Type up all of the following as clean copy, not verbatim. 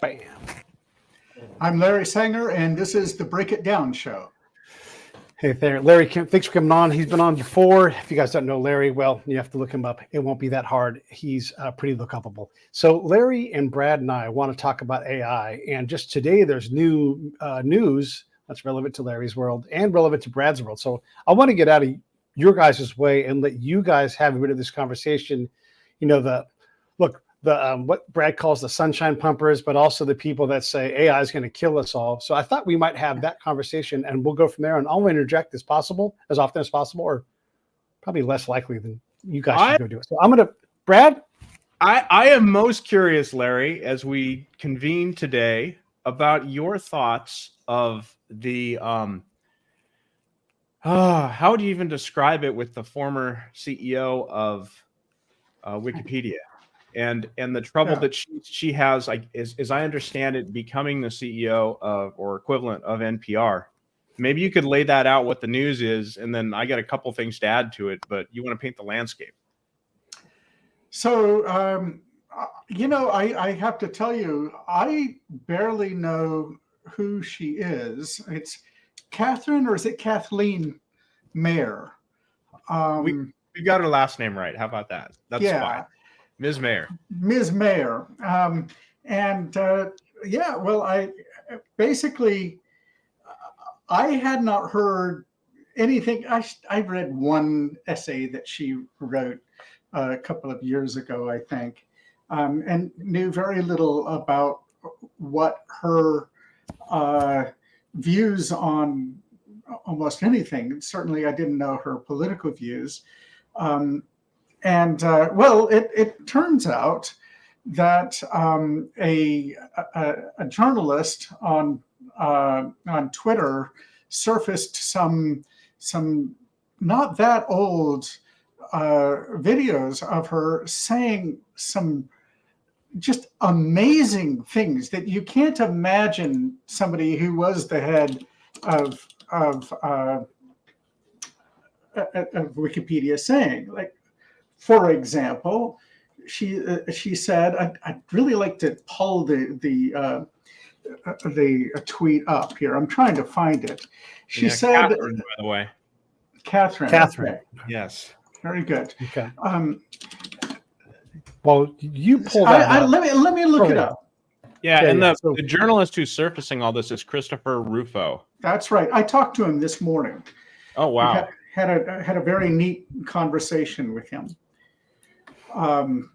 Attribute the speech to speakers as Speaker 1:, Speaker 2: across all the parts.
Speaker 1: Bam.
Speaker 2: I'm Larry Sanger, and this is the Break It Down Show.
Speaker 1: Hey there, Larry. Thanks for coming on. He's been on before. If you guys don't know Larry, well, you have to look him up. It won't be that hard. He's pretty lookupable. So Larry and Brad and I want to talk about AI. And just today, there's new news that's relevant to Larry's world and relevant to Brad's world. So I want to get out of your guys' way and let you guys have a bit of this conversation. You know, what Brad calls the sunshine pumpers, but also the people that say AI is going to kill us all. So I thought we might have that conversation, and we'll go from there. And I'll interject as often as possible, or probably less likely than you guys should go do it. So I'm going to, Brad.
Speaker 3: I am most curious, Larry, as we convene today, about your thoughts of the how do you even describe it with the former CEO of Wikipedia? And the trouble that she has, as I understand it, becoming the CEO of or equivalent of NPR. Maybe you could lay that out, what the news is, and then I got a couple things to add to it, but you want to paint the landscape.
Speaker 2: So, I have to tell you, I barely know who she is. It's Catherine, or is it Kathleen Mayer?
Speaker 3: We got her last name right. How about that? That's fine. Ms. Mayer.
Speaker 2: Ms. Mayer. I had not heard anything. I read one essay that she wrote a couple of years ago, I think, and knew very little about what her views on almost anything. Certainly, I didn't know her political views. It turns out that a journalist on Twitter surfaced some not that old videos of her saying some just amazing things that you can't imagine somebody who was the head of Wikipedia saying. Like, for example, she said, I'd really like to pull the tweet up here. I'm trying to find it. She said,
Speaker 3: Catherine, by the way.
Speaker 2: Catherine.
Speaker 3: Okay. Yes.
Speaker 2: Very good.
Speaker 1: Okay. Well, you pull that up.
Speaker 2: Let me look it up.
Speaker 3: Yeah, and the journalist who's surfacing all this is Christopher Rufo.
Speaker 2: That's right. I talked to him this morning.
Speaker 3: Oh, wow.
Speaker 2: Had a very neat conversation with him. Where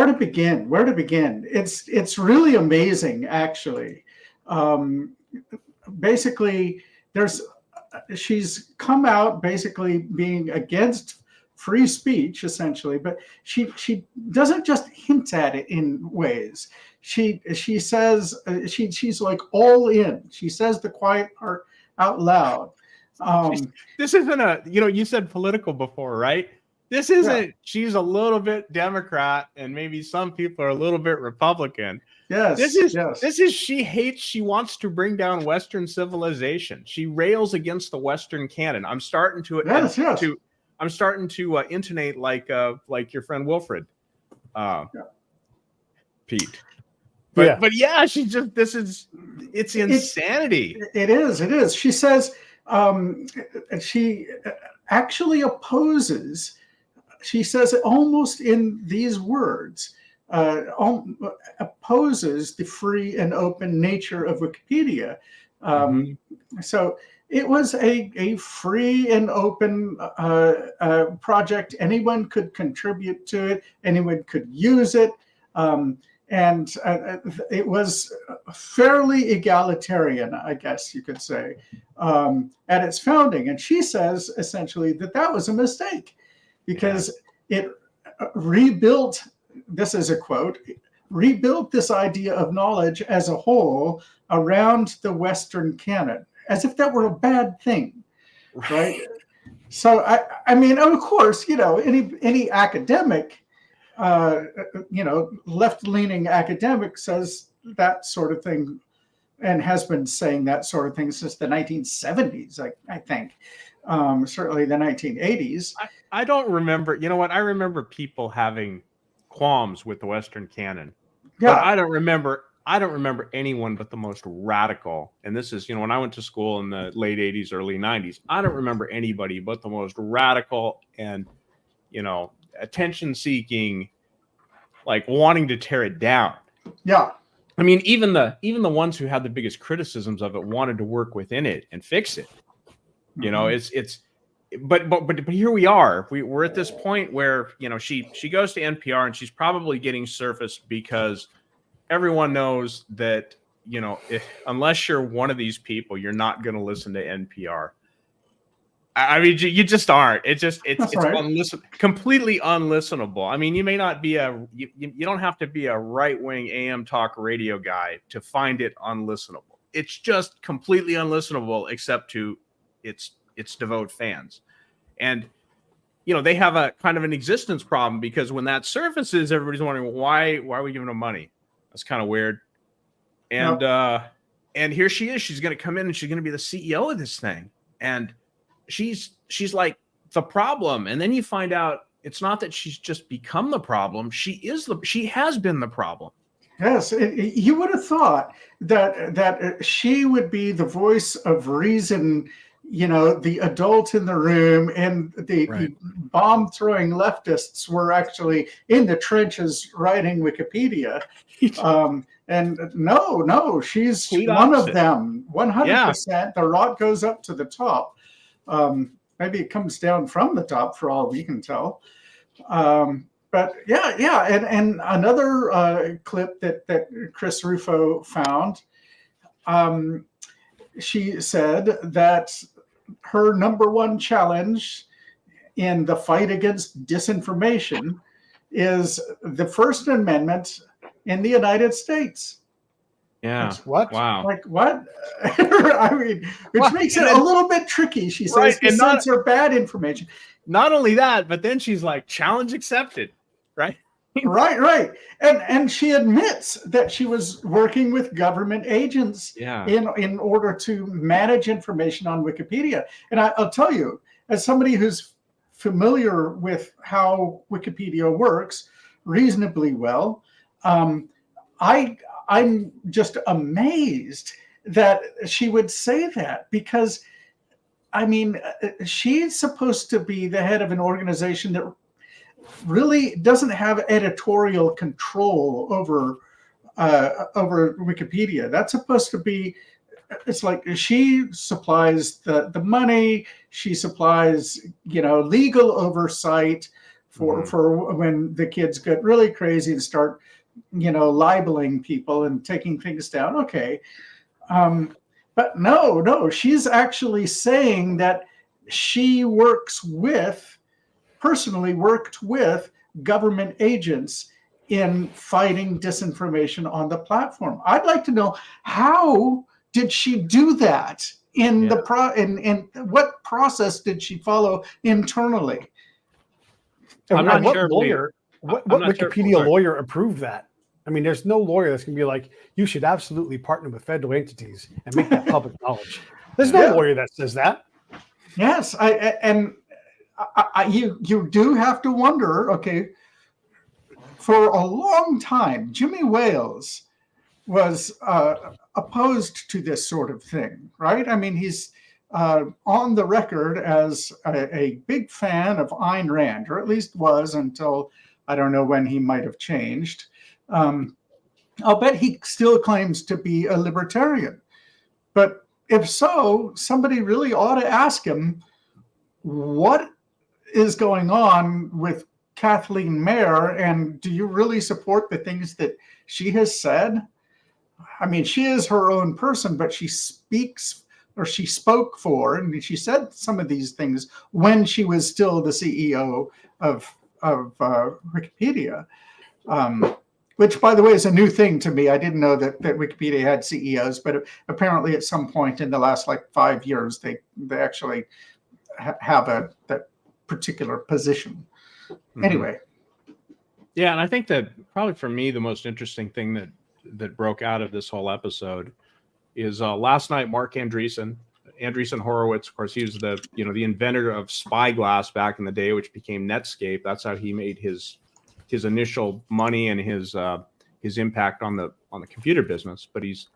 Speaker 2: to begin? It's really amazing, actually. Basically, she's come out basically being against free speech, essentially, but she doesn't just hint at it in ways. She says she's like all in. She says the quiet part out loud.
Speaker 3: This isn't you said political before, right? This isn't. She's a little bit Democrat, and maybe some people are a little bit Republican.
Speaker 2: Yes.
Speaker 3: This is. She wants to bring down Western civilization. She rails against the Western canon. I'm starting to intonate like your friend Wilfred, Pete. But it's insanity.
Speaker 2: It is. She says she actually opposes. She says it almost in these words. Opposes the free and open nature of Wikipedia. So it was a free and open project. Anyone could contribute to it. Anyone could use it. And it was fairly egalitarian, I guess you could say, at its founding. And she says essentially that was a mistake because it rebuilt, this is a quote, rebuilt this idea of knowledge as a whole around the Western canon, as if that were a bad thing, right? So, I mean, of course, any academic, left-leaning academic says that sort of thing and has been saying that sort of thing since the 1970s, I think. certainly the 1980s.
Speaker 3: I don't remember. You know what? I remember people having qualms with the Western canon, but I don't remember anyone but the most radical. And this is, when I went to school in the late 80s, early 90s, I don't remember anybody but the most radical and, attention seeking, like wanting to tear it down.
Speaker 2: Yeah.
Speaker 3: I mean, even the ones who had the biggest criticisms of it wanted to work within it and fix it. But here we are. We're at this point where, she goes to NPR and she's probably getting surfaced because everyone knows that, unless you're one of these people, you're not going to listen to NPR. I mean, you just aren't. It's right. Completely unlistenable. I mean, you may not be you don't have to be a right-wing AM talk radio guy to find it unlistenable. It's just completely unlistenable, except to its devout fans. And, they have a kind of an existence problem, because when that surfaces, everybody's wondering, why are we giving them money? That's kind of weird. And, and here she is, she's going to come in and she's going to be the CEO of this thing. And she's like the problem. And then you find out it's not that she's just become the problem. She has been the problem.
Speaker 2: Yes. You would have thought that she would be the voice of reason, the adult in the room, and the bomb throwing leftists were actually in the trenches writing Wikipedia. And no, she's one of them. 100%. The rod goes up to the top. Maybe it comes down from the top for all we can tell. But yeah. And another clip that Chris Rufo found, she said that her number one challenge in the fight against disinformation is the First Amendment in the United States.
Speaker 3: Yeah.
Speaker 1: What?
Speaker 3: Wow.
Speaker 2: Like what? I mean, which makes it a little bit tricky. She says the censor bad information.
Speaker 3: Not only that, but then she's like, challenge accepted, right?
Speaker 2: Right. And she admits that she was working with government agents in order to manage information on Wikipedia. And I'll tell you, as somebody who's familiar with how Wikipedia works reasonably well, I'm just amazed that she would say that, because, I mean, she's supposed to be the head of an organization that really doesn't have editorial control over Wikipedia. That's supposed to be, it's like she supplies the money, she supplies, legal oversight for when the kids get really crazy and start, libeling people and taking things down. Okay. But no, she's actually saying that she personally worked with government agents in fighting disinformation on the platform. I'd like to know, how did she do that? In what process did she follow internally?
Speaker 1: I'm not sure. What Wikipedia lawyer approved that? I mean, there's no lawyer that's going to be like, you should absolutely partner with federal entities and make that public knowledge. There's no lawyer that says that.
Speaker 2: Yes, you do have to wonder. Okay, for a long time, Jimmy Wales was opposed to this sort of thing, right? I mean, he's on the record as a big fan of Ayn Rand, or at least was until I don't know when he might have changed. I'll bet he still claims to be a libertarian. But if so, somebody really ought to ask him, what is going on with Kathleen Mayer, and do you really support the things that she has said? I mean, she is her own person, but she spoke for, and she said some of these things when she was still the CEO of Wikipedia, which, by the way, is a new thing to me. I didn't know that Wikipedia had CEOs, but apparently at some point in the last 5 years, they actually have that particular position. Mm-hmm. Anyway.
Speaker 3: Yeah, and I think that probably for me, the most interesting thing that broke out of this whole episode is last night, Mark Andreessen, Andreessen Horowitz, of course, he was the inventor of Spyglass back in the day, which became Netscape. That's how he made his initial money and his impact on the computer business. But he's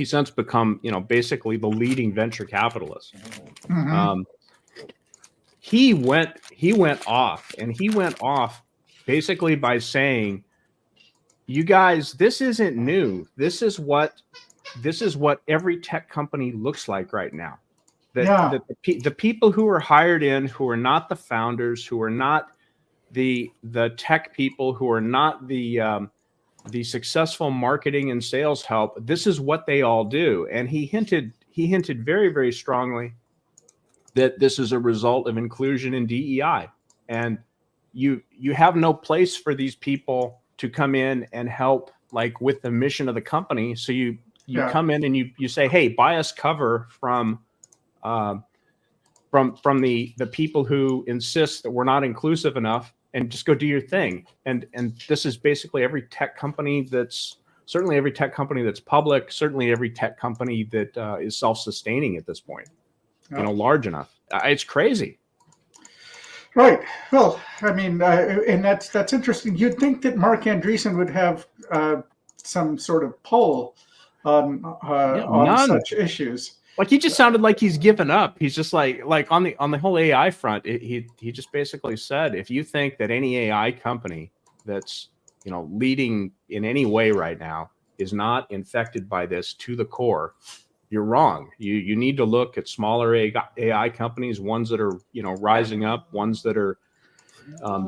Speaker 3: since become basically the leading venture capitalist.
Speaker 2: Mm-hmm.
Speaker 3: He went off basically by saying, you guys, this isn't new. This is what every tech company looks like right now. That the people who are hired in, who are not the founders, who are not the tech people, who are not the successful marketing and sales help, this is what they all do. And he hinted very, very strongly that this is a result of inclusion in DEI. And you have no place for these people to come in and help, like, with the mission of the company. So you come in and you say, hey, buy us cover from the people who insist that we're not inclusive enough, and just go do your thing. And this is basically every tech company that's public, certainly every tech company that is self-sustaining at this point, large enough. It's crazy.
Speaker 2: Right. Well, I mean, and that's interesting. You'd think that Mark Andreessen would have some sort of pull on such issues.
Speaker 3: Like, he just sounded like he's given up. He's just like on the whole AI front. He just basically said, if you think that any AI company that's leading in any way right now is not infected by this to the core, you're wrong. You need to look at smaller AI companies, ones that are rising up, ones that are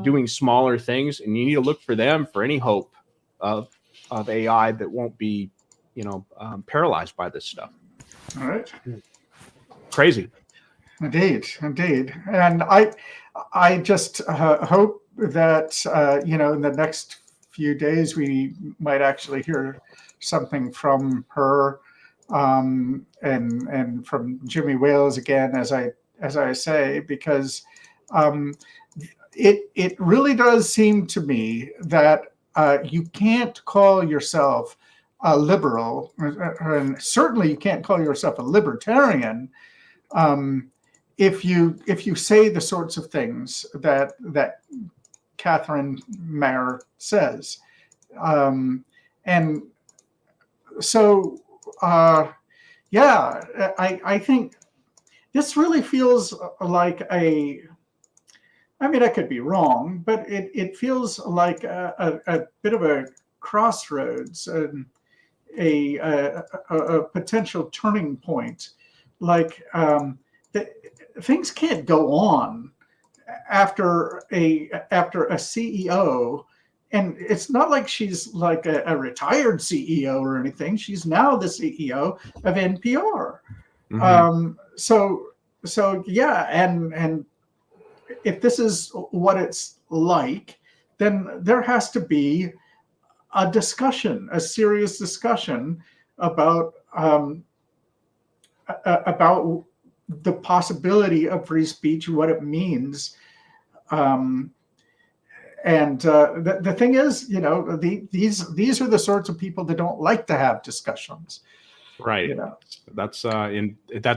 Speaker 3: doing smaller things, and you need to look for them for any hope of AI that won't be paralyzed by this stuff.
Speaker 2: All right.
Speaker 3: Crazy.
Speaker 2: Indeed. And I just hope that in the next few days we might actually hear something from her. And from Jimmy Wales again, as I say, because it really does seem to me that you can't call yourself a liberal, and certainly you can't call yourself a libertarian, if you say the sorts of things that Catherine Mayer says, and so. I think this really feels like I mean, I could be wrong, but it feels like a bit of a crossroads, a potential turning point. Like, things can't go on after a CEO. And it's not like she's like a retired CEO or anything. She's now the CEO of NPR. Mm-hmm. So yeah, and if this is what it's like, then there has to be a discussion, a serious discussion about the possibility of free speech, what it means. And the thing is, these are the sorts of people that don't like to have discussions.
Speaker 3: Right. That's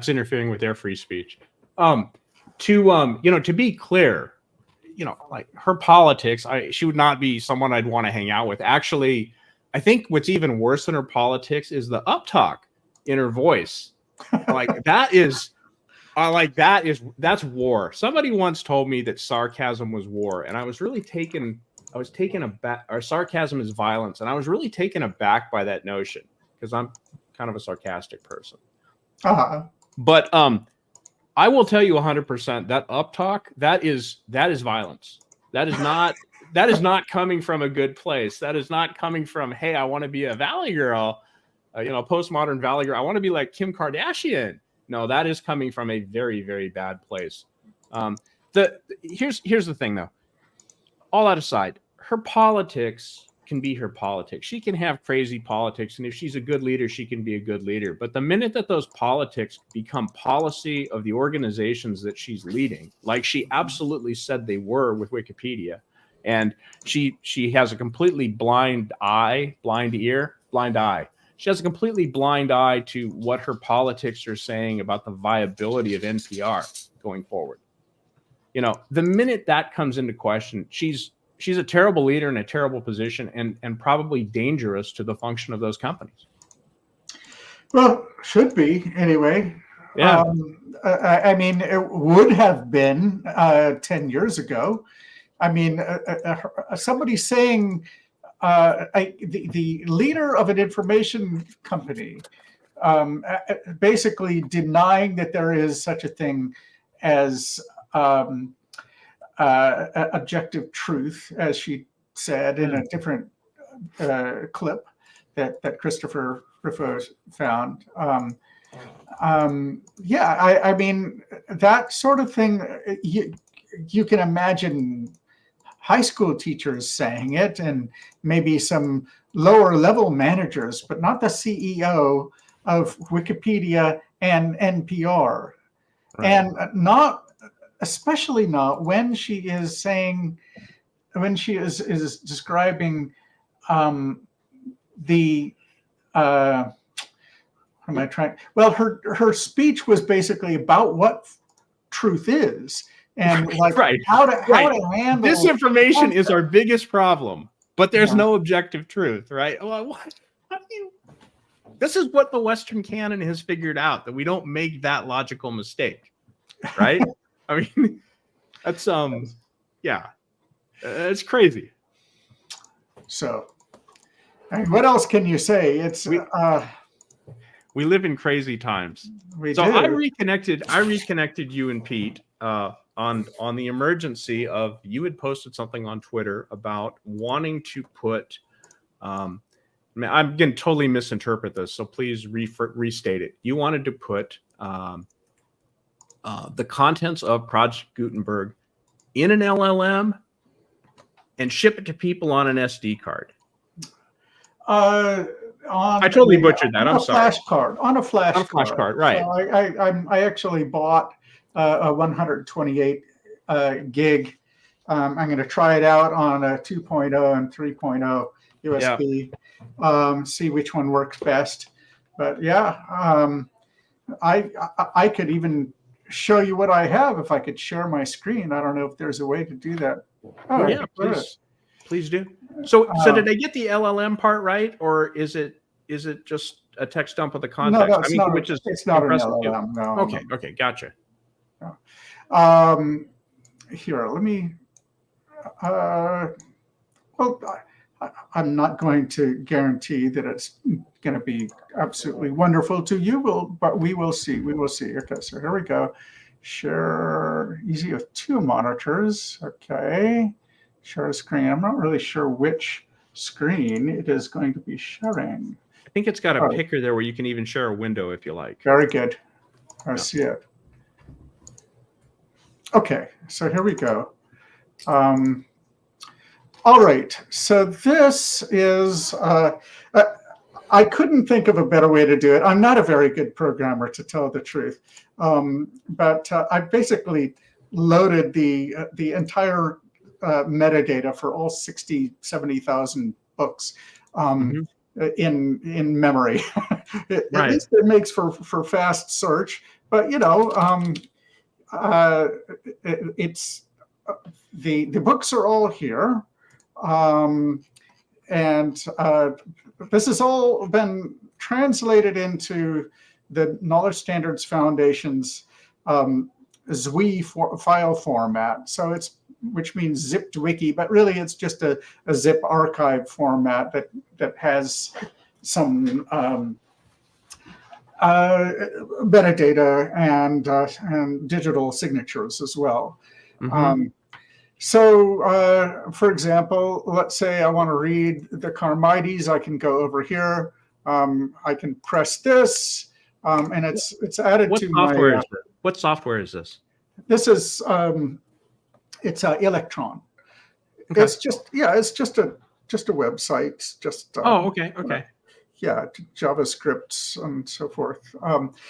Speaker 3: interfering with their free speech. To be clear, like, her politics, she would not be someone I'd want to hang out with. Actually, I think what's even worse than her politics is the uptalk in her voice. Like, that's war. Somebody once told me that sarcasm was war, and I was taken aback. Or sarcasm is violence, and I was really taken aback by that notion, because I'm kind of a sarcastic person.
Speaker 2: Uh-huh.
Speaker 3: But I will tell you 100% that uptalk, that is violence. That is not coming from a good place. That is not coming from, hey, I want to be a Valley girl, postmodern Valley girl. I want to be like Kim Kardashian. No, that is coming from a very, very bad place. Here's the thing, though. All that aside, her politics can be her politics. She can have crazy politics, and if she's a good leader, she can be a good leader. But the minute that those politics become policy of the organizations that she's leading, like she absolutely said they were with Wikipedia, and she has a completely blind eye she has a completely blind eye to what her politics are saying about the viability of NPR going forward. You know, the minute that comes into question, she's a terrible leader in a terrible position, and probably dangerous to the function of those companies.
Speaker 2: Well, should be anyway.
Speaker 3: Yeah.
Speaker 2: I mean, it would have been 10 years ago. I mean, somebody saying the leader of an information company basically denying that there is such a thing as objective truth, as she said in a different clip that Christopher Rifo found. Yeah, I mean, that sort of thing, you can imagine high school teachers saying it, and maybe some lower level managers, but not the CEO of Wikipedia and NPR.
Speaker 3: Right.
Speaker 2: And especially not when she is saying, when she is describing the am I trying? Well, her speech was basically about what truth is, and like how to handle
Speaker 3: disinformation is our biggest problem, but there's no objective truth, right? Well, how do you? This is what the Western canon has figured out, that we don't make that logical mistake, right? I mean, that's yeah, it's crazy.
Speaker 2: So, I mean, what else can you say? It's
Speaker 3: we live in crazy times.
Speaker 2: So
Speaker 3: I reconnected you and Pete on the emergency of, you had posted something on Twitter about wanting to put. I'm going to totally misinterpret this, so please restate it. You wanted to put the contents of Project Gutenberg in an LLM and ship it to people on an SD card. I totally butchered that. I'm sorry.
Speaker 2: On a flashcard,
Speaker 3: right?
Speaker 2: So I actually bought a 128 gig. I'm going to try it out on a 2.0 and 3.0 USB. See which one works best. But yeah, I could even show you what I have if I could share my screen. I don't know if there's a way to do that.
Speaker 3: Oh yeah, please do. So did I get the LLM part right, or is it just a text dump of the context?
Speaker 2: No, it's not an LLM. No.
Speaker 3: Okay, gotcha.
Speaker 2: Here, let me. Well, I'm not going to guarantee that it's going to be absolutely wonderful to you, but we will see. We will see. Okay, so here we go. Share easy with two monitors. Okay. Share screen. I'm not really sure which screen it is going to be sharing.
Speaker 3: I think it's got a picker there where you can even share a window if you like.
Speaker 2: Very good. I see it. Okay, so here we go. All right, so this is, I couldn't think of a better way to do it. I'm not a very good programmer, to tell the truth, but I basically loaded the entire metadata for all 70,000 books in memory. At least it makes for fast search, but you know, it's the books are all here, and this has all been translated into the Knowledge Standards Foundation's ZWI file format. So it's, which means zipped wiki, but really it's just a zip archive format that has some metadata and digital signatures as well. So, for example, let's say I want to read the Carmides. I can go over here. I can press this, and it's added to my.
Speaker 3: What software is this?
Speaker 2: This is it's Electron. Okay. It's just a website. Just
Speaker 3: okay.
Speaker 2: Yeah, JavaScript and so forth.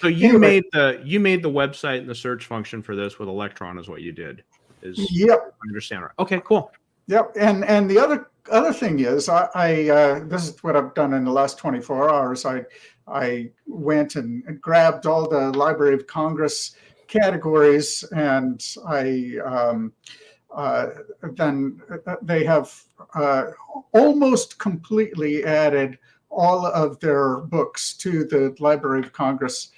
Speaker 3: So you made the website and the search function for this with Electron is what you did.
Speaker 2: Yep.
Speaker 3: I understand right. Okay, cool.
Speaker 2: Yep. And the other other thing is, this is what I've done in the last 24 hours. I went and grabbed all the Library of Congress categories, and then they have almost completely added all of their books to the Library of Congress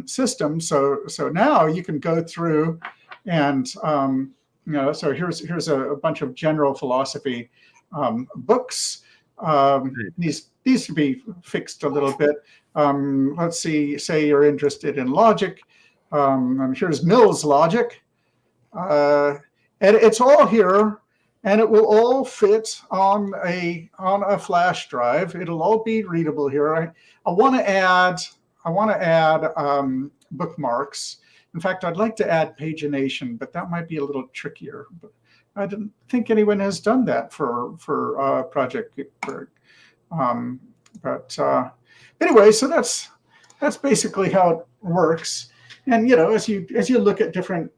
Speaker 2: system. So now you can go through and so here's a bunch of general philosophy books. These to be fixed a little bit. Let's see, say you're interested in logic. And here's Mill's logic. And it's all here, and it will all fit on a flash drive. It'll all be readable here. I want to add bookmarks. In fact, I'd like to add pagination, but that might be a little trickier. But I didn't think anyone has done that for Project Gutenberg. Anyway, so that's basically how it works. And as you look at different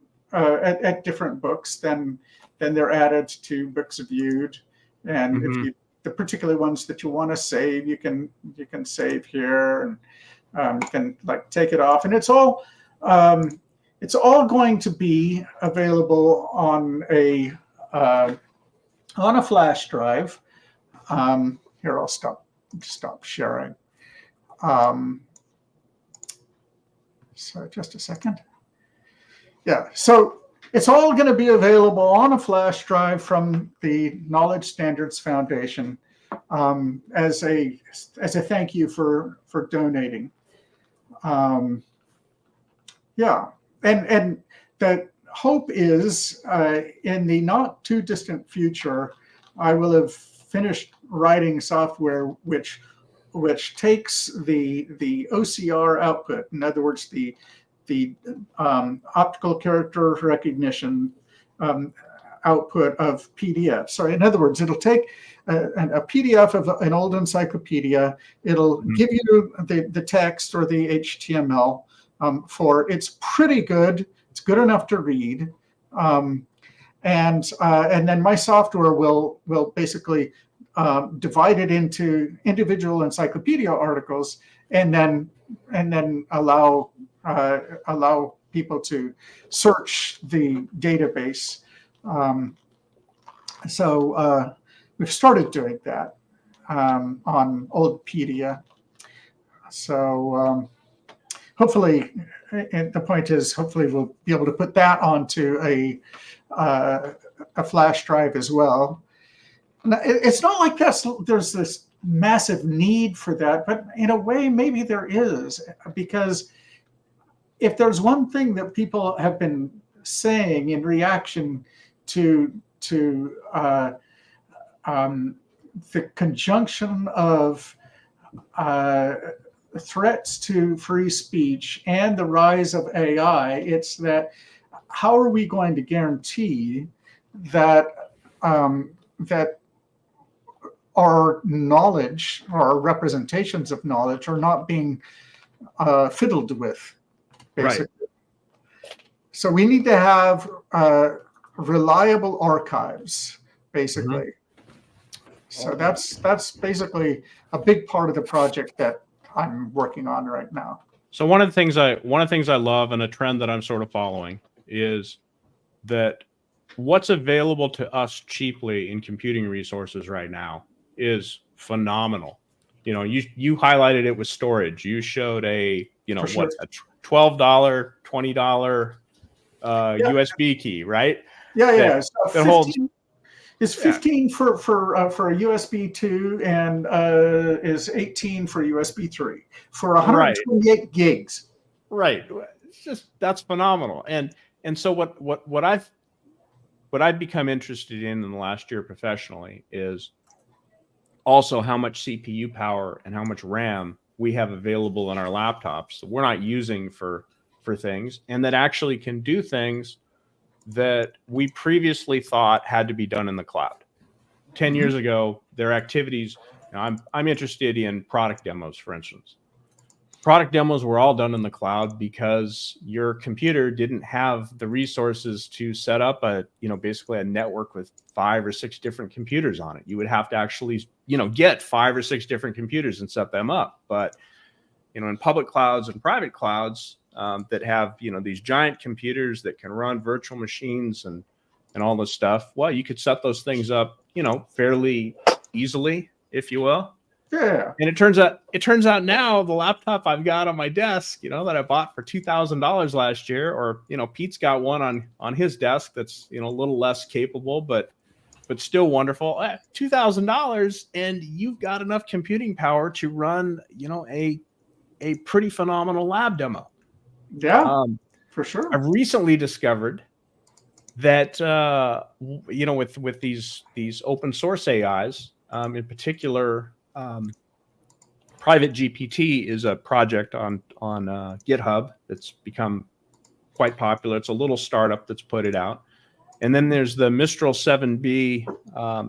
Speaker 2: books, then they're added to books viewed. And if the particular ones that you want to save, you can save here, and you can take it off, and it's all going to be available on a flash drive. Here, I'll stop sharing. So just a second. Yeah, so it's all going to be available on a flash drive from the Knowledge Standards Foundation as a thank you for donating. Yeah, and the hope is in the not too distant future, I will have finished writing software which takes the OCR output, in other words, the optical character recognition output of PDF. So in other words, it'll take a PDF of an old encyclopedia. It'll give you the text or the HTML for it's pretty good. It's good enough to read. And then my software will basically divide it into individual encyclopedia articles, and then allow people to search the database. So we've started doing that on Oldpedia. So hopefully, and the point is, hopefully we'll be able to put that onto a flash drive as well. Now, it's not like there's this massive need for that, but in a way, maybe there is, because if there's one thing that people have been saying in reaction to the conjunction of threats to free speech and the rise of AI, it's that how are we going to guarantee that that our knowledge, our representations of knowledge, are not being fiddled with, basically. Right. So we need to have reliable archives, basically. So that's basically a big part of the project that I'm working on right now.
Speaker 3: So one of the things I love, and a trend that I'm sort of following, is that what's available to us cheaply in computing resources right now is phenomenal. You highlighted it with storage. You showed a $12, $20 USB key, right?
Speaker 2: Yeah.
Speaker 3: So
Speaker 2: that holds. Is 15 for a USB 2 and is 18 for USB 3 for 128 gigs.
Speaker 3: Right. It's that's phenomenal. And so what I've become interested in the last year professionally is also how much CPU power and how much RAM we have available in our laptops that we're not using for things, and that actually can do things that we previously thought had to be done in the cloud. 10 years ago, their activities, I'm interested in product demos, for instance. product demos were all done in the cloud because your computer didn't have the resources to set up basically a network with 5 or 6 different computers on it. You would have to actually, get 5 or 6 different computers and set them up. But, in public clouds and private clouds that have, these giant computers that can run virtual machines and all this stuff, well, you could set those things up, fairly easily, if you will.
Speaker 2: Yeah.
Speaker 3: And it turns out now the laptop I've got on my desk, that I bought for $2,000 last year, or, Pete's got one on his desk that's, a little less capable, but still wonderful. $2,000, and you've got enough computing power to run, a pretty phenomenal lab demo.
Speaker 2: Yeah, for sure.
Speaker 3: I've recently discovered that, with these open source AIs, in particular, Private GPT is a project on GitHub that's become quite popular. It's a little startup that's put it out. And then there's the Mistral 7B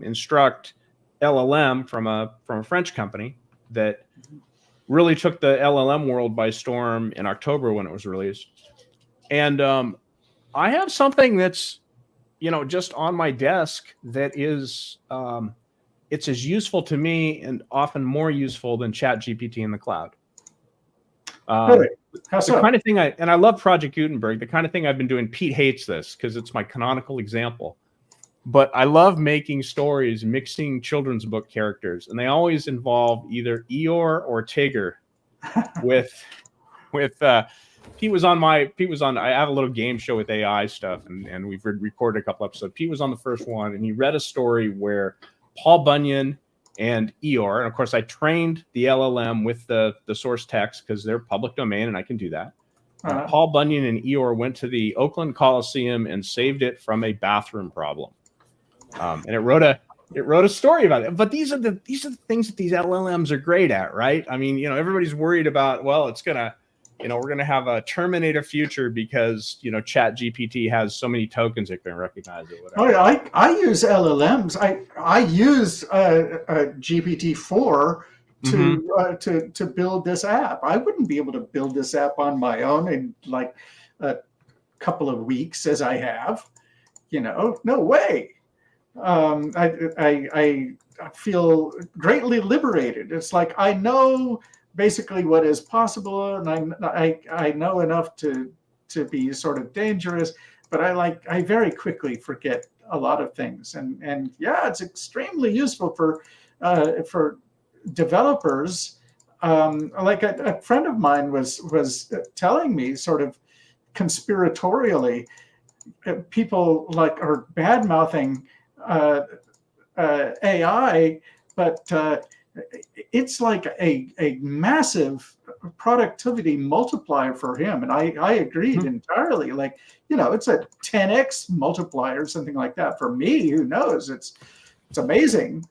Speaker 3: Instruct LLM from a French company that really took the LLM world by storm in October when it was released. And I have something that's, just on my desk that is it's as useful to me and often more useful than ChatGPT in the cloud.
Speaker 2: Really? How so?
Speaker 3: The kind of thing I love Project Gutenberg, the kind of thing I've been doing. Pete hates this because it's my canonical example, but I love making stories, mixing children's book characters, and they always involve either Eeyore or Tigger. Pete was on. I have a little game show with AI stuff, and we've recorded a couple episodes. Pete was on the first one, and he read a story where Paul Bunyan and Eeyore, and of course I trained the LLM with the source text because they're public domain and I can do that. Paul Bunyan and Eeyore went to the Oakland Coliseum and saved it from a bathroom problem, and it wrote a story about it. But these are the things that these LLMs are great at, right? I mean, everybody's worried about, well, it's gonna, we're gonna have a Terminator future because ChatGPT has so many tokens it can recognize it. Whatever.
Speaker 2: Oh yeah, I use LLMs. I use GPT-4 to build this app. I wouldn't be able to build this app on my own in like a couple of weeks, as I have. No way. I feel greatly liberated. It's like I know basically what is possible, and I know enough to be sort of dangerous, but I very quickly forget a lot of things, and yeah, it's extremely useful for developers. Like a friend of mine was telling me, sort of conspiratorially, people are bad mouthing AI, but it's like a massive productivity multiplier for him. And I agreed entirely. Like, it's a 10x multiplier, something like that. For me, who knows? It's amazing.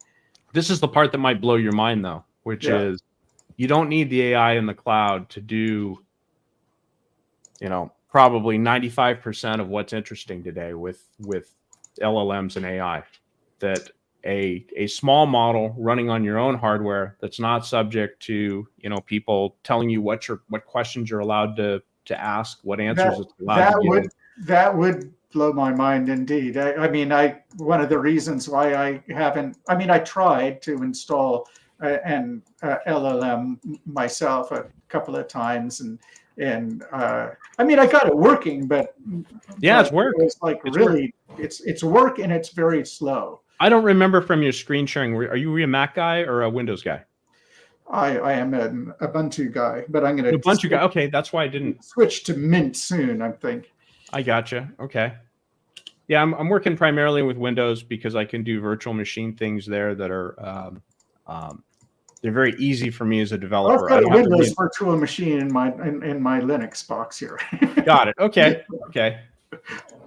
Speaker 3: This is the part that might blow your mind, though, which is you don't need the AI in the cloud to do, probably 95% of what's interesting today with LLMs and AI. That a small model running on your own hardware that's not subject to people telling you what questions you're allowed to ask, what answers it's allowed to give.
Speaker 2: That would blow my mind indeed. I mean, one of the reasons why I tried to install an LLM myself a couple of times, and I got it working, but
Speaker 3: it's work.
Speaker 2: It's like it's work, and it's very slow.
Speaker 3: I don't remember from your screen sharing. Are you a Mac guy or a Windows guy?
Speaker 2: I am an Ubuntu guy, but I'm going to
Speaker 3: Ubuntu guy. Okay, that's why I didn't
Speaker 2: switch to Mint soon, I think.
Speaker 3: I gotcha. Okay. Yeah, I'm working primarily with Windows because I can do virtual machine things there that are they're very easy for me as a developer.
Speaker 2: I've got a Windows virtual machine in my Linux box here.
Speaker 3: Got it. Okay. Okay.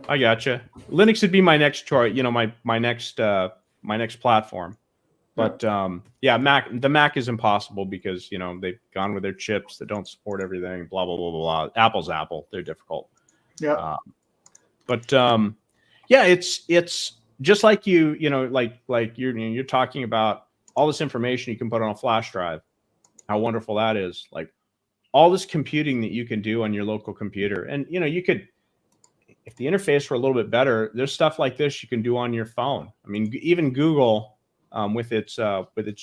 Speaker 3: I gotcha. Linux would be my next choice, my next platform. But the Mac is impossible because they've gone with their chips that don't support everything. Blah blah blah blah. Apple's Apple. They're difficult.
Speaker 2: Yeah.
Speaker 3: It's just like you're talking about all this information you can put on a flash drive. How wonderful that is! Like all this computing that you can do on your local computer. And, you could, if the interface were a little bit better, there's stuff like this you can do on your phone. I mean, even Google, with its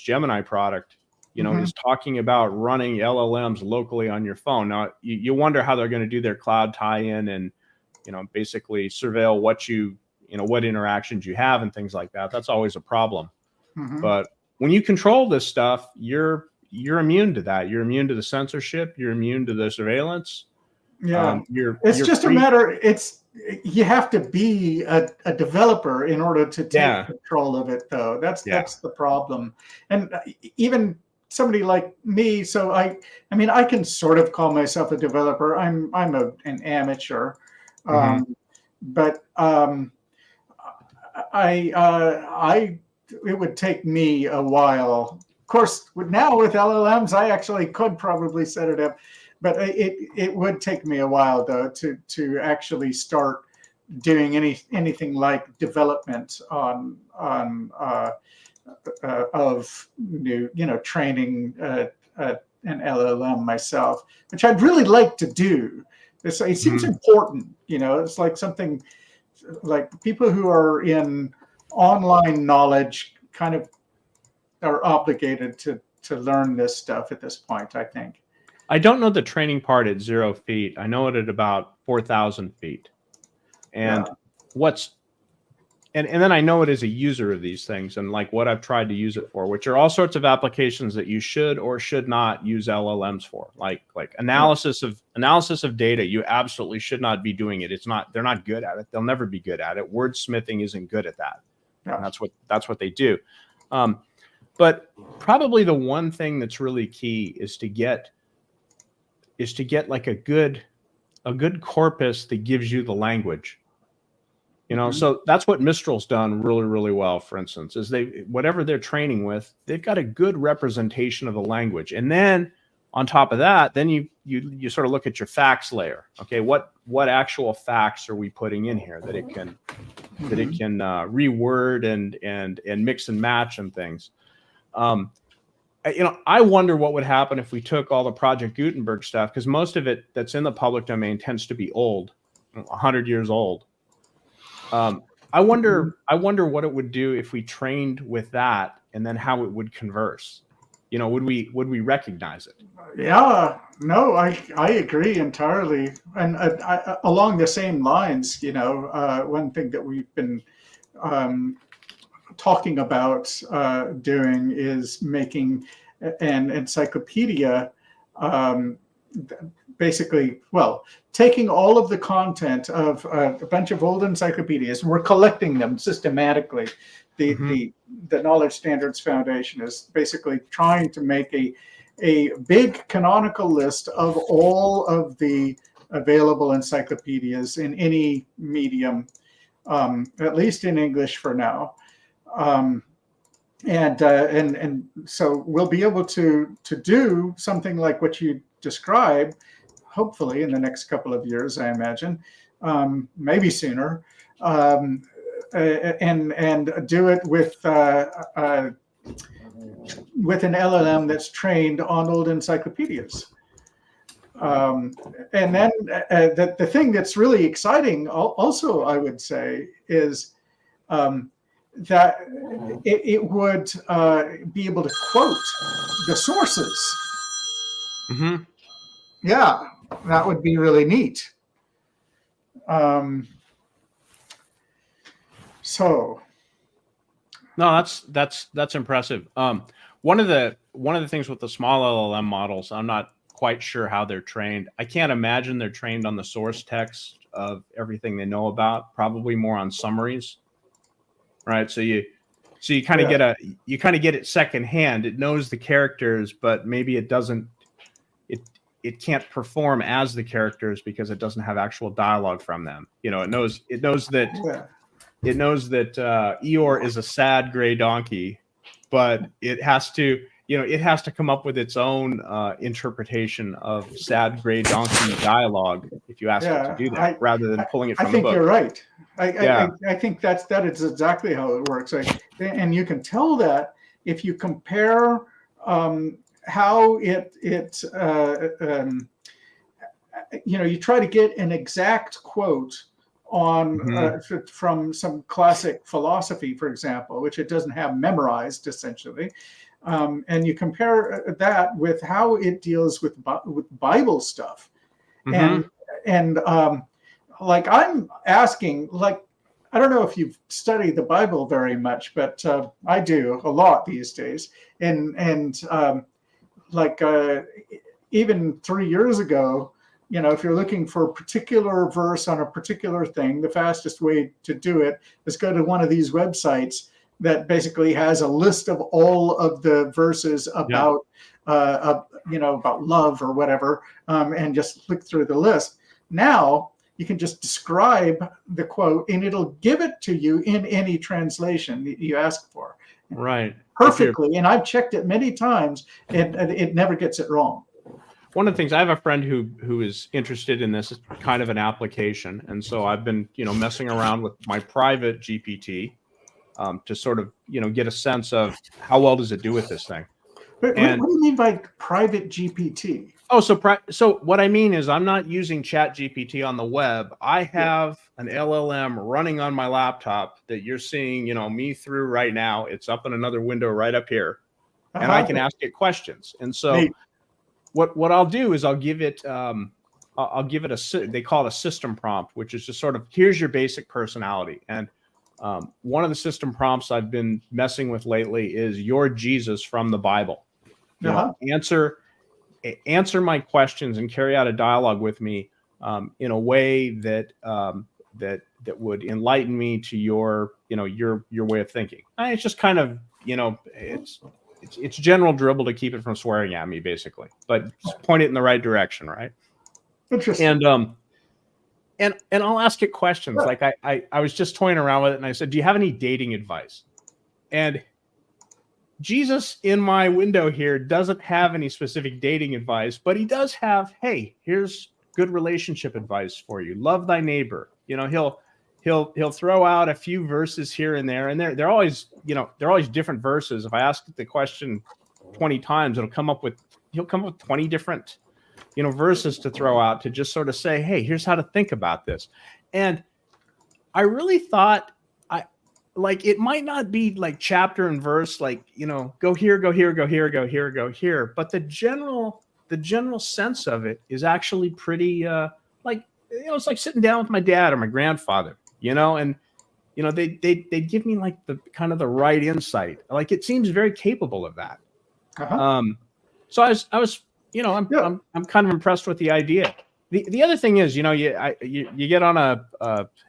Speaker 3: Gemini product, is talking about running LLMs locally on your phone. Now, you wonder how they're going to do their cloud tie-in and, basically surveil what interactions you have and things like that. That's always a problem. But when you control this stuff, you're immune to that. You're immune to the censorship. You're immune to the surveillance.
Speaker 2: Yeah,
Speaker 3: you're
Speaker 2: just
Speaker 3: free.
Speaker 2: a matter. You have to be a developer in order to take control of it, though. That's the problem. And even somebody like me, so I mean, I can sort of call myself a developer. I'm an amateur, but it would take me a while. Of course, now with LLMs, I actually could probably set it up. But it would take me a while, though, to actually start doing anything like development of new, training an LLM myself, which I'd really like to do. It seems important, It's like something like people who are in online knowledge kind of are obligated to learn this stuff at this point, I think.
Speaker 3: I don't know the training part at 0 feet. I know it at about 4,000 feet. And and then I know it as a user of these things and like what I've tried to use it for, which are all sorts of applications that you should or should not use LLMs for, like analysis of data. You absolutely should not be doing it. They're not good at it. They'll never be good at it. Wordsmithing isn't good at that. Yeah. And that's what they do. But probably the one thing that's really key is to get like a good corpus that gives you the language, So that's what Mistral's done really, really well. For instance, is whatever they're training with, they've got a good representation of the language, and then on top of that, then you sort of look at your facts layer. Okay, what actual facts are we putting in here that it can reword and mix and match and things. I wonder what would happen if we took all the Project Gutenberg stuff, because most of it that's in the public domain tends to be old, 100 years old. I wonder what it would do if we trained with that, and then how it would converse. Would we recognize it?
Speaker 2: Yeah, no, I agree entirely. And along the same lines, one thing that we've been talking about doing is making an encyclopedia, basically, taking all of the content of a bunch of old encyclopedias, and we're collecting them systematically. The Knowledge Standards Foundation is basically trying to make a big canonical list of all of the available encyclopedias in any medium, at least in English for now. And so we'll be able to do something like what you described, hopefully in the next couple of years, I imagine, maybe sooner, and do it with an LLM that's trained on old encyclopedias. And then the thing that's really exciting also, I would say, is that it would be able to quote the sources. Yeah, that would be really neat. So,
Speaker 3: no, that's impressive. One of the things with the small LLM models, I'm not quite sure how they're trained. I can't imagine they're trained on the source text of everything they know about. Probably more on summaries, right? So you kind of get it secondhand. It knows the characters, but maybe it doesn't. It can't perform as the characters because it doesn't have actual dialogue from them. It knows that Eeyore is a sad gray donkey, but it has to come up with its own interpretation of sad gray donkey dialogue if you ask it to do that, rather than pulling it from the book.
Speaker 2: I think you're right. I think that is exactly how it works. And you can tell that if you compare how you try to get an exact quote on from some classic philosophy, for example, which it doesn't have memorized essentially, and you compare that with how it deals with Bible stuff, and like I'm asking, like, I don't know if you've studied the Bible very much, but I do a lot these days, and even 3 years ago, if you're looking for a particular verse on a particular thing, the fastest way to do it is go to one of these websites that basically has a list of all of the verses about, about love or whatever, and just click through the list. Now you can just describe the quote, and it'll give it to you in any translation that you ask for.
Speaker 3: Right.
Speaker 2: Perfectly, and I've checked it many times, and it never gets it wrong.
Speaker 3: One of the things, I have a friend who is interested in this kind of an application, and so I've been messing around with my private GPT to sort of get a sense of how well does it do with this thing.
Speaker 2: What do you mean by private GPT?
Speaker 3: Oh, so what I mean is I'm not using Chat GPT on the web. I have an LLM running on my laptop that you're seeing me through right now. It's up in another window right up here, and I can ask it questions. And so what I'll do is I'll give it they call it a system prompt, which is just sort of, here's your basic personality. And one of the system prompts I've been messing with lately is, you're Jesus from the Bible. Answer my questions and carry out a dialogue with me in a way that would enlighten me to your way of thinking. It's just kind of it's general dribble to keep it from swearing at me, basically, but just point it in the right direction, right?
Speaker 2: Interesting.
Speaker 3: And I'll ask it questions. Like I was just toying around with it, and I said, do you have any dating advice? And Jesus in my window here doesn't have any specific dating advice, but he does have, hey, here's good relationship advice for you. Love thy neighbor. He'll throw out a few verses here and there, and they're always different verses. If I ask the question 20 times, he'll come up with 20 different verses to throw out to just sort of say, hey, here's how to think about this. And I really thought it might not be like chapter and verse, like, go here, go here, go here, go here, go here. But the general sense of it is actually pretty, it's like sitting down with my dad or my grandfather, and, they give me like the kind of the right insight. Like, it seems very capable of that. So I was, I'm kind of impressed with the idea. The other thing is, you get on a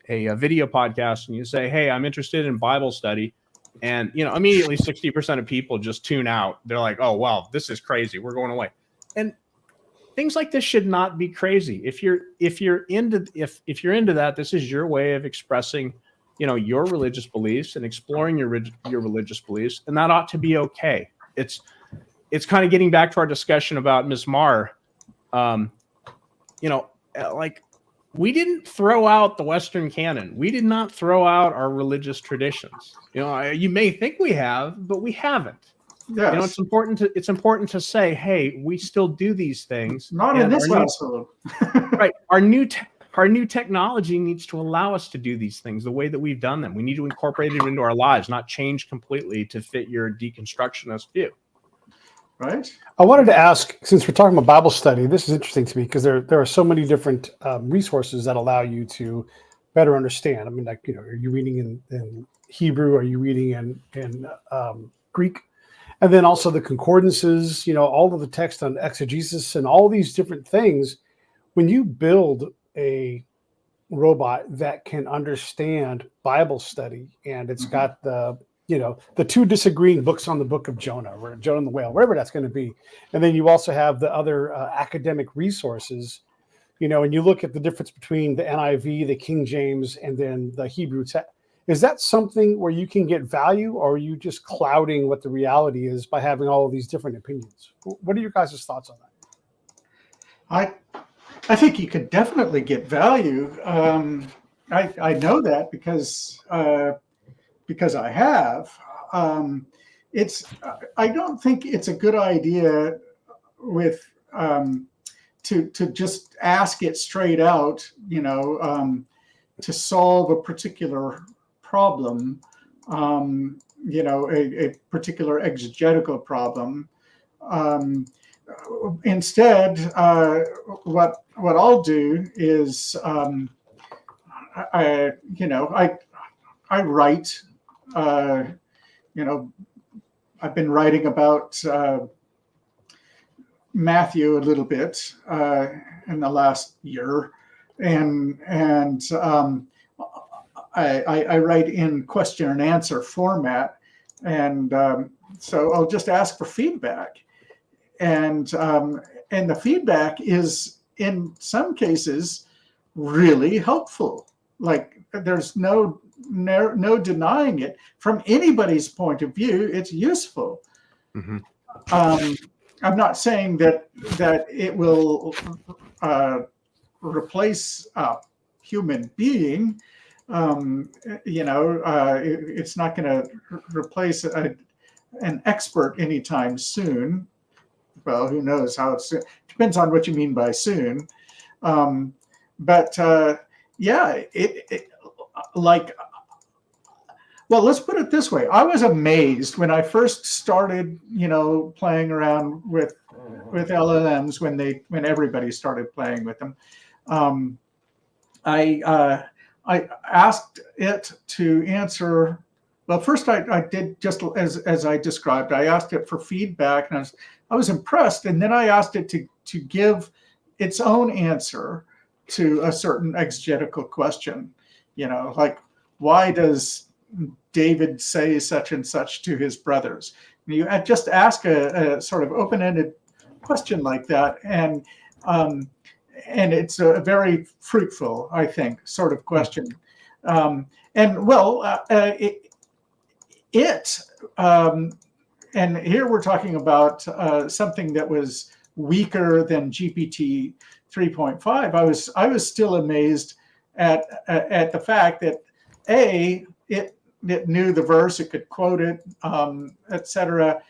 Speaker 3: video podcast and you say, hey, I'm interested in Bible study. And, immediately 60% of people just tune out. They're like, oh, wow, this is crazy. We're going away. And things like this should not be crazy. If you're into that, this is your way of expressing, your religious beliefs and exploring your religious beliefs. And that ought to be okay. It's kind of getting back to our discussion about Ms. Marr. We didn't throw out the Western canon. We did not throw out our religious traditions. You may think we have, but we haven't.
Speaker 2: Yes.
Speaker 3: It's important to say, hey, we still do these things.
Speaker 2: Not in this household.
Speaker 3: Right. Our new technology needs to allow us to do these things the way that we've done them. We need to incorporate it into our lives, not change completely to fit your deconstructionist view.
Speaker 2: Right.
Speaker 1: I wanted to ask, since we're talking about Bible study, this is interesting to me because there are so many different resources that allow you to better understand. I mean, like, are you reading in Hebrew? Are you reading in Greek? And then also the concordances, all of the text on exegesis and all these different things. When you build a robot that can understand Bible study, and it's got the 2 disagreeing books on the book of Jonah, or Jonah and the whale, wherever that's going to be. And then you also have the other academic resources, and you look at the difference between the NIV, the King James, and then the Hebrew text. Is that something where you can get value, or are you just clouding what the reality is by having all of these different opinions? What are your guys' thoughts on
Speaker 2: that? I think you could definitely get value. I know that because I have. I don't think it's a good idea with to just ask it straight out, to solve a particular problem, a particular exegetical problem. Instead, what I'll do is I write. I've been writing about Matthew a little bit in the last year, and I write in question and answer format, and so I'll just ask for feedback, and the feedback is in some cases really helpful. Like there's no denying it. From anybody's point of view, it's useful.
Speaker 3: Mm-hmm.
Speaker 2: I'm not saying that it will replace a human being. It's not going to replace an expert anytime soon. Well, who knows how soon? Depends on what you mean by soon. Well, let's put it this way. I was amazed when I first started, playing around with LLMs when everybody started playing with them. I asked it to answer. Well, first I did just as I described. I asked it for feedback, and I was impressed. And then I asked it to give its own answer to a certain exegetical question. Like, why does David say such and such to his brothers? You just ask a sort of open-ended question like that, and it's a very fruitful, I think, sort of question. And here we're talking about something that was weaker than GPT 3.5. I was still amazed at the fact that it knew the verse, it could quote it, etc.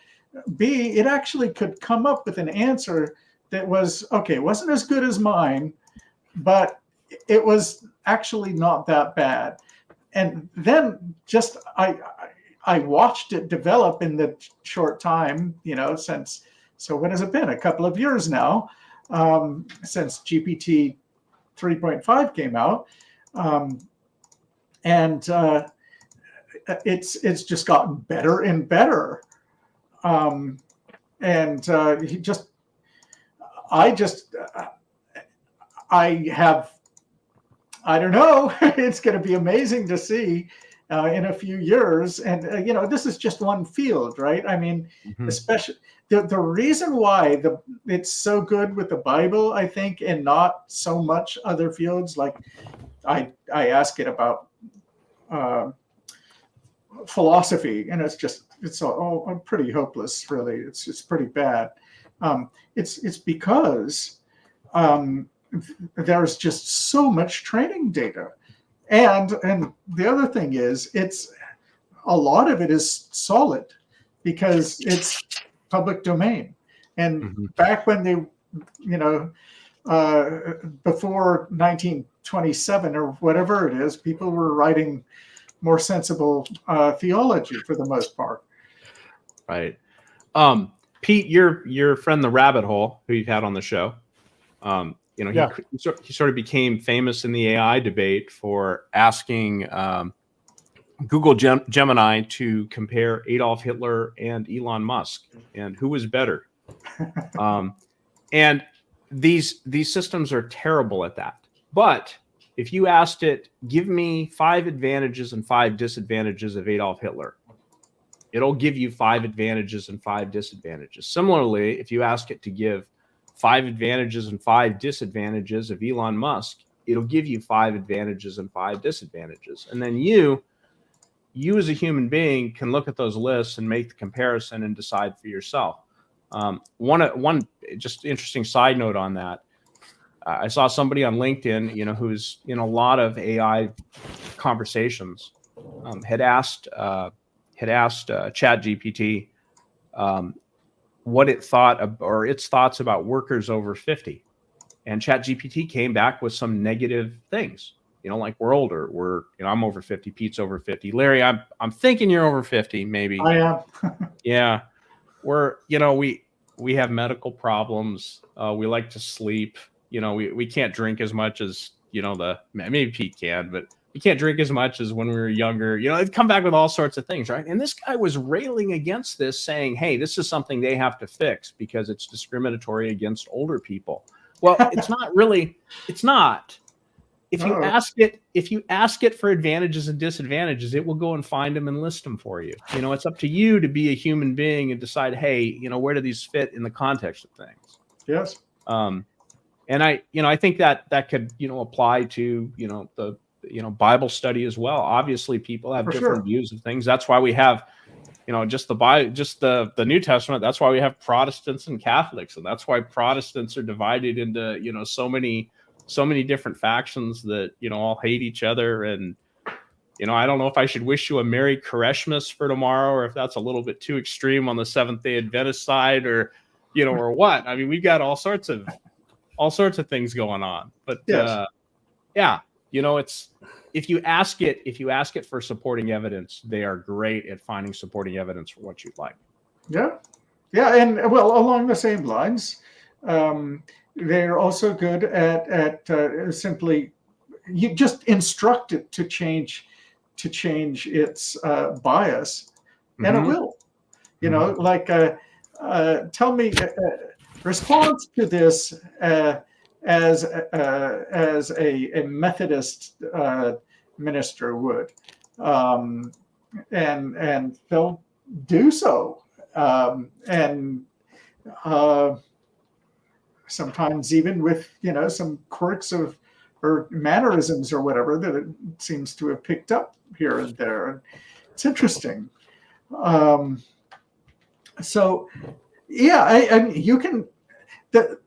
Speaker 2: B, it actually could come up with an answer that was okay. It wasn't as good as mine, but it was actually not that bad. And then just I watched it develop in the short time, since. So what has it been? A couple of years now, since GPT 3.5 came out, and it's just gotten better and better. I don't know. It's going to be amazing to see in a few years. And, this is just one field, right? I mean,
Speaker 3: Mm-hmm.
Speaker 2: especially the reason why it's so good with the Bible, I think, and not so much other fields. Like I ask it about philosophy, and it's all pretty hopeless, really. It's pretty bad. It's because there's just so much training data, and the other thing is a lot of it is solid because it's public domain. And
Speaker 3: Mm-hmm.
Speaker 2: back when they, before 1927 or whatever it is, people were writing more sensible theology for the most part.
Speaker 3: Right. Pete, your friend, the Rabbit Hole, who you've had on the show,
Speaker 1: Yeah.
Speaker 3: he sort of became famous in the AI debate for asking Google Gemini to compare Adolf Hitler and Elon Musk and who was better. And these systems are terrible at that. But if you asked it, give me 5 advantages and 5 disadvantages of Adolf Hitler, it'll give you 5 advantages and 5 disadvantages. Similarly, if you ask it to give 5 advantages and 5 disadvantages of Elon Musk, it'll give you 5 advantages and 5 disadvantages. And then you as a human being can look at those lists and make the comparison and decide for yourself. One just interesting side note on that. I saw somebody on LinkedIn, who's in a lot of AI conversations, had asked ChatGPT what it thought or its thoughts about workers over 50. And ChatGPT came back with some negative things. Like we're older. I'm over 50. Pete's over 50. Larry, I'm thinking you're over 50, maybe.
Speaker 2: I am.
Speaker 3: Yeah. We have medical problems. We like to sleep. We can't drink as much as, maybe Pete can, but we can't drink as much as when we were younger. They've come back with all sorts of things, right? And this guy was railing against this, saying, hey, this is something they have to fix because it's discriminatory against older people. Well, it's not really. It's not. If you ask it for advantages and disadvantages, it will go and find them and list them for you. It's up to you to be a human being and decide, hey, where do these fit in the context of things?
Speaker 2: Yes.
Speaker 3: And I think that could, apply to, the, Bible study as well. Obviously, people have different views of things. That's why we have, just the New Testament. That's why we have Protestants and Catholics, and that's why Protestants are divided into, so many different factions that, all hate each other. And, I don't know if I should wish you a Merry Christmas for tomorrow, or if that's a little bit too extreme on the Seventh-day Adventist side, or, or what. I mean, we've got all sorts of things going on. But
Speaker 2: yes.
Speaker 3: It's if you ask it for supporting evidence, they are great at finding supporting evidence for what you'd like.
Speaker 2: Yeah. And well, along the same lines, they're also good at simply, you just instruct it to change its bias, and it will. Like tell me, response to this as a Methodist minister would, and they'll do so, and sometimes even with some quirks of or mannerisms or whatever that it seems to have picked up here and there. And it's interesting. So yeah, I you can the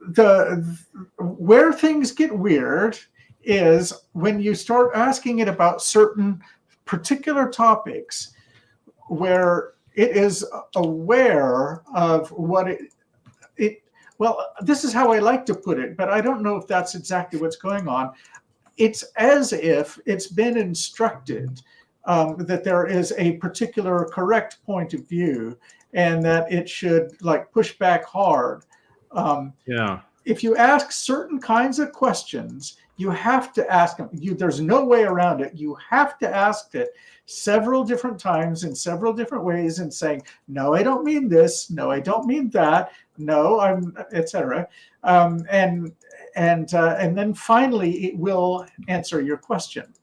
Speaker 2: where things get weird is when you start asking it about certain particular topics where it is aware of what it well, this is how I like to put it, but I don't know if that's exactly what's going on. It's as if it's been instructed that there is a particular correct point of view and that it should like push back hard. If you ask certain kinds of questions, you have to ask them. There's no way around it. You have to ask it several different times in several different ways and saying, no, I don't mean this. No, I don't mean that. No, I'm, etc. And then finally it will answer your question.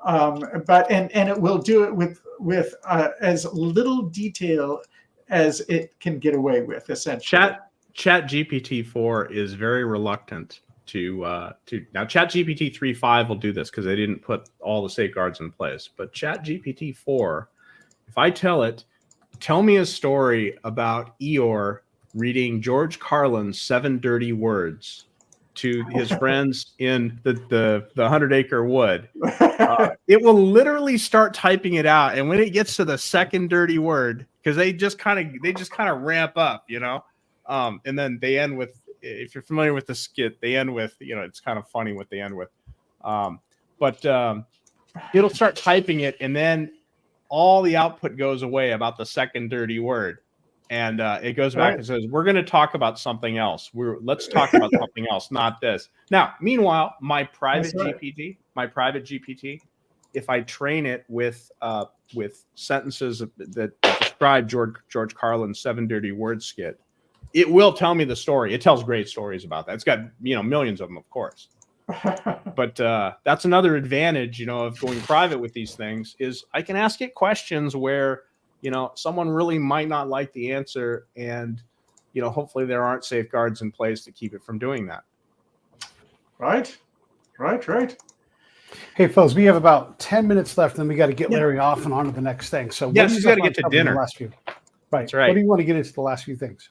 Speaker 2: But it will do it with as little detail as it can get away with, essentially.
Speaker 3: Chat GPT-4 is very reluctant to now Chat GPT 3.5 will do this because they didn't put all the safeguards in place. But Chat GPT-4, if I tell me a story about Eeyore reading George Carlin's 7 Dirty Words to his friends in the 100-acre wood, it will literally start typing it out. And when it gets to the second dirty word, because they just kind of ramp up, and then they end with, if you're familiar with the skit, they end with, it's kind of funny what they end with. But it'll start typing it, and then all the output goes away about the second dirty word. And it goes back and says, we're going to talk about something else. Let's talk about something else, not this. Now, meanwhile, my private GPT, if I train it with sentences that describe George Carlin's 7 Dirty Words skit, it will tell me the story. It tells great stories about that. It's got millions of them, of course. But that's another advantage, of going private with these things, is I can ask it questions where someone really might not like the answer, and hopefully there aren't safeguards in place to keep it from doing that.
Speaker 2: Right.
Speaker 1: Hey, folks, we have about 10 minutes left, and we got to get Larry off and on to the next thing. So
Speaker 3: yes, he's got to get to dinner.
Speaker 1: Last few. Right.
Speaker 3: That's right.
Speaker 1: What do you want to get into the last few things?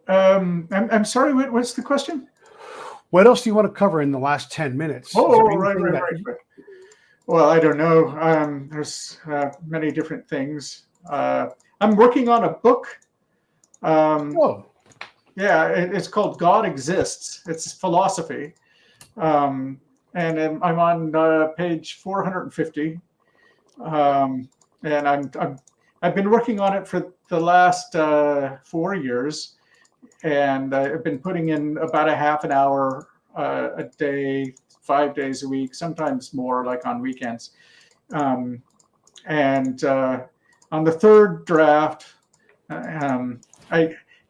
Speaker 2: I'm sorry. What's the question?
Speaker 1: What else do you want to cover in the last 10 minutes?
Speaker 2: Right. Well, I don't know. There's many different things. I'm working on a book.
Speaker 1: Oh,
Speaker 2: Yeah, it's called God Exists. It's philosophy. Um, and I'm on page 450. And I've been working on it for the last 4 years. And I've been putting in about a half an hour a day, 5 days a week, sometimes more, like on weekends. And on the third draft, I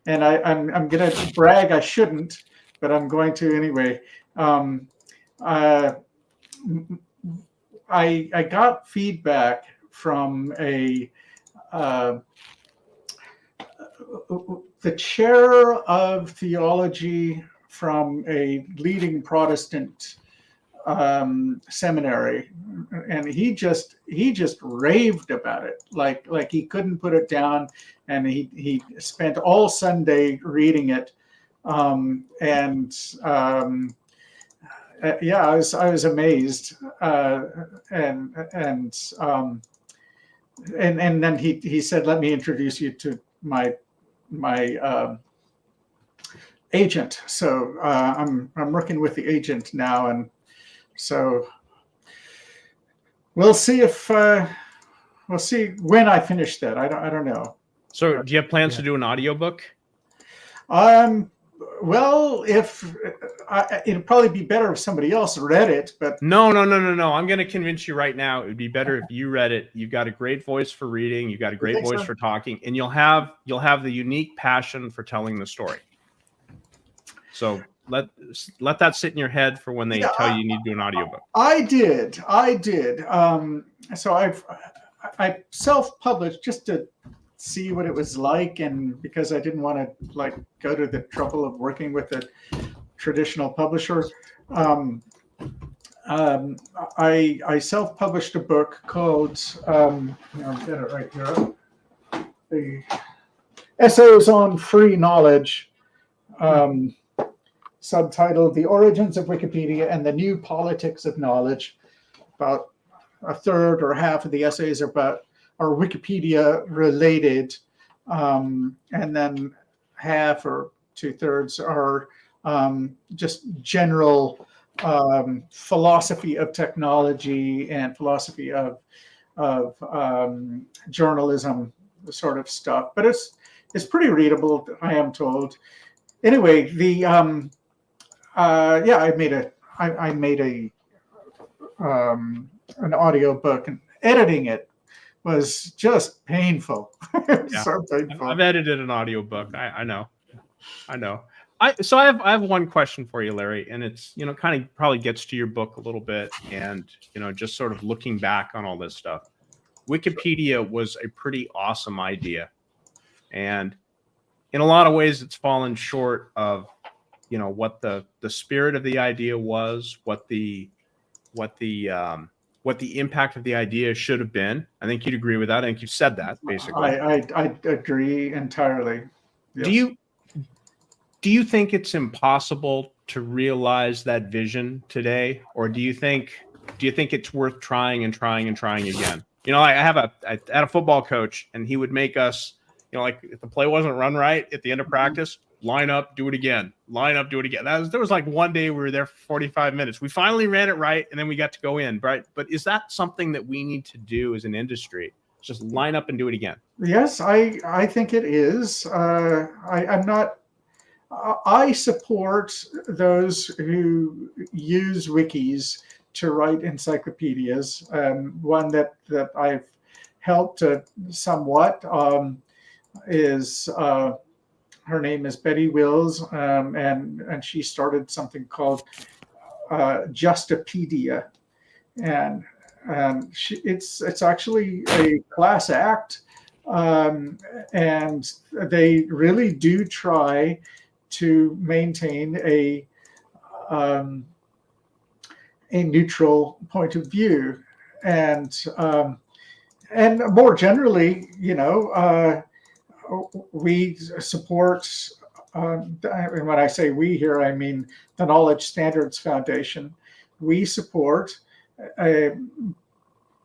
Speaker 2: I'm going to brag. I shouldn't, but I'm going to anyway. Um, uh, I got feedback from the chair of theology from a leading Protestant seminary, and he just raved about it, like he couldn't put it down, and he spent all Sunday reading it, and yeah, I was amazed, and then he said, "Let me introduce you to my agent." So I'm working with the agent now, and so we'll see if we'll see when I finish that. I don't know.
Speaker 3: So do you have plans to do an audiobook?
Speaker 2: Well, if it'd probably be better if somebody else read it, but
Speaker 3: No. I'm going to convince you right now. It would be better if you read it. You've got a great voice for reading. You've got a great voice for talking, and you'll have the unique passion for telling the story. So let that sit in your head for when they tell you need to do an audiobook.
Speaker 2: I did. So I self-published just to see what it was like, and because I didn't want to go to the trouble of working with a traditional publisher. I self-published a book called I'll get it right here. The Essays on Free Knowledge, subtitled "The Origins of Wikipedia and the New Politics of Knowledge." About a third or half of the essays are Wikipedia related, and then half or 2/3 are just general philosophy of technology and philosophy of journalism sort of stuff. But it's pretty readable, I am told. Anyway, I made an audio book, and editing it was just painful. So painful.
Speaker 3: I've edited an audiobook. I know. I have one question for you, Larry, and it's, kind of probably gets to your book a little bit, and, just sort of looking back on all this stuff. Wikipedia was a pretty awesome idea, and in a lot of ways it's fallen short of, what the spirit of the idea was, what the impact of the idea should have been. I think you'd agree with that. I think you've said that, basically.
Speaker 2: I agree entirely. Yes.
Speaker 3: Do you think it's impossible to realize that vision today, or do you think it's worth trying and trying and trying again? I had a football coach, and he would make us, like if the play wasn't run right at the end of practice, line up, do it again. Line up, do it again. There was like one day we were there for 45 minutes. We finally ran it right, and then we got to go in, right? But is that something that we need to do as an industry? Just line up and do it again.
Speaker 2: Yes, I think it is. I support those who use wikis to write encyclopedias. One that I've helped somewhat is her name is Betty Wills, and she started something called Justipedia, and it's actually a class act, and they really do try to maintain a neutral point of view, and more generally, we support, and when I say we here, I mean the Knowledge Standards Foundation. We support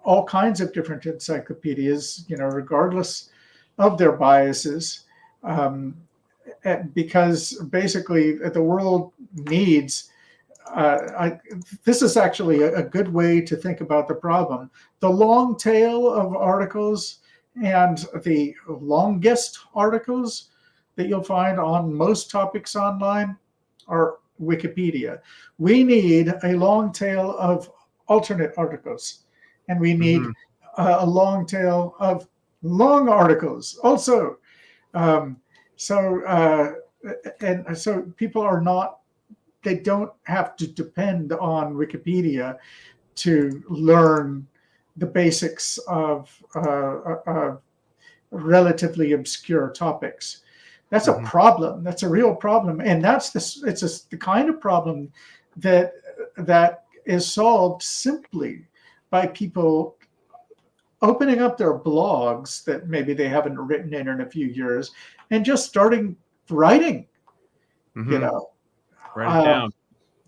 Speaker 2: all kinds of different encyclopedias, regardless of their biases, because basically the world needs. This is actually a good way to think about the problem. The long tail of articles and the longest articles that you'll find on most topics online are Wikipedia. We need a long tail of alternate articles, and we need a long tail of long articles also. So people are not, they don't have to depend on Wikipedia to learn the basics of relatively obscure topics. That's a problem. That's a real problem, and it's the kind of problem that is solved simply by people opening up their blogs that maybe they haven't written in a few years and just starting writing.
Speaker 3: Write it down.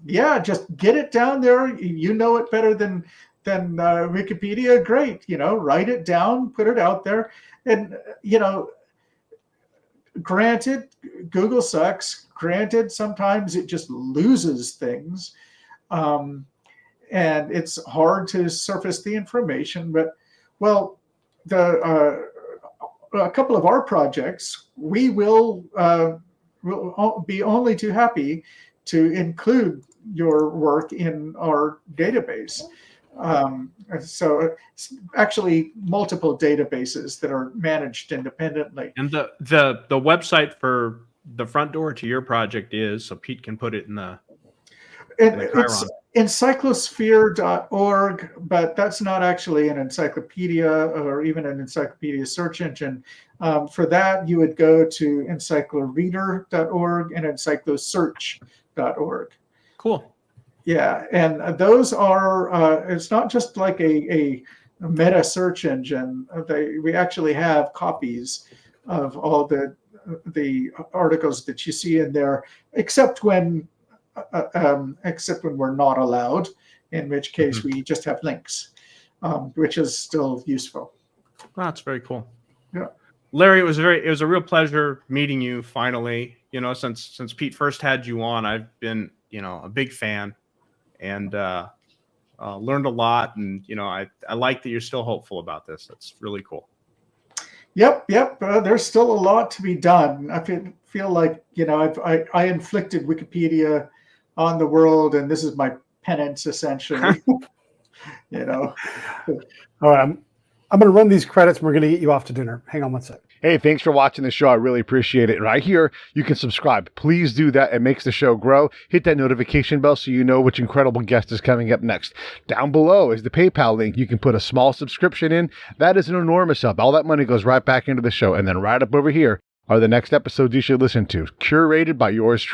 Speaker 2: Yeah, just get it down there. You know it better than Wikipedia. Great, write it down, put it out there, and granted, Google sucks. Granted, sometimes it just loses things, and it's hard to surface the information. But a couple of our projects, we will be only too happy to include your work in our database. So it's actually multiple databases that are managed independently.
Speaker 3: And the website for the front door to your project is, so Pete can put it in the
Speaker 2: it's encyclosphere.org, but that's not actually an encyclopedia or even an encyclopedia search engine. For that, you would go to encycloreader.org and encyclosearch.org.
Speaker 3: Cool.
Speaker 2: Yeah, and those are, it's not just like a meta search engine. We actually have copies of all the articles that you see in there, except when we're not allowed, in which case we just have links, which is still useful.
Speaker 3: Wow, that's very cool.
Speaker 2: Yeah.
Speaker 3: Larry, it was a real pleasure meeting you finally. Since Pete first had you on, I've been, a big fan, and learned a lot. And, I like that you're still hopeful about this. That's really cool.
Speaker 2: Yep. There's still a lot to be done. I feel like, I inflicted Wikipedia on the world, and this is my penance, essentially.
Speaker 1: All right. I'm going to run these credits, and we're going to get you off to dinner. Hang on one sec.
Speaker 4: Hey, thanks for watching the show. I really appreciate it. Right here, you can subscribe. Please do that. It makes the show grow. Hit that notification bell so you know which incredible guest is coming up next. Down below is the PayPal link. You can put a small subscription in. That is an enormous help. All that money goes right back into the show. And then right up over here are the next episodes you should listen to, curated by yours truly.